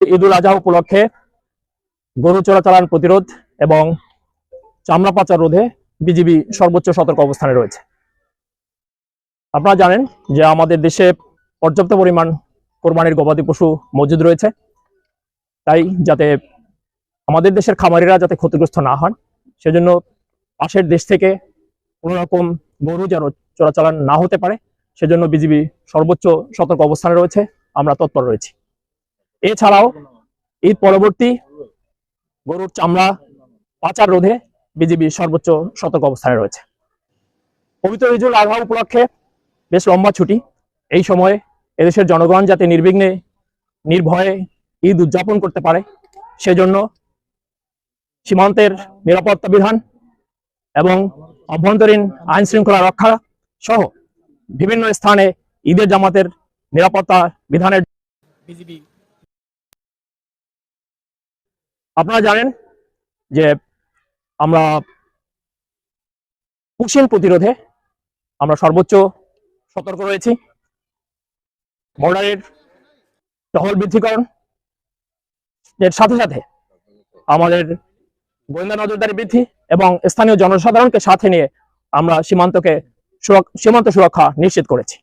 ঈদুল আজহা উপলক্ষে গরু চোরাচালান প্রতিরোধ এবং চামড়া পাচার রোধে বিজিবি সর্বোচ্চ সতর্ক অবস্থানে রয়েছে। আপনারা জানেন যে আমাদের দেশে পর্যাপ্ত পরিমাণ কোরবানির গবাদি পশু মজুদ রয়েছে, তাই যাতে আমাদের দেশের খামারিরা যাতে ক্ষতিগ্রস্ত না হন সেজন্য পাশের দেশ থেকে কোনো রকম গরু যেন চোরাচালান না হতে পারে সেজন্য বিজিবি সর্বোচ্চ সতর্ক অবস্থানে রয়েছে, আমরা তৎপর রয়েছি। এছাড়াও ঈদ পরবর্তী গরুর চামড়া পাচার রোধে বিজিবি সর্বোচ্চ সতর্ক অবস্থানে রয়েছে। পবিত্র ঈদুল আজহা উপলক্ষে বেশ লম্বা ছুটি, এই সময়ে এদেশের জনগণ যাতে নির্বিঘ্নে নির্ভয়ে ঈদ উদযাপন করতে পারে সেজন্য সীমান্তের নিরাপত্তা বিধান এবং অভ্যন্তরীণ আইন শৃঙ্খলা রক্ষা সহ বিভিন্ন স্থানে ঈদের জামাতের নিরাপত্তা বিধানের বিজিবি। আপনারা জানেন যে আমরা পুশিং প্রতিরোধে আমরা সর্বোচ্চ সতর্ক রয়েছি। বর্ডারের টহল বৃদ্ধিকরণ এর সাথে সাথে আমাদের গোয়েন্দা নজরদারি বৃদ্ধি এবং স্থানীয় জনসাধারণকে সাথে নিয়ে আমরা সীমান্ত সুরক্ষা নিশ্চিত করেছি।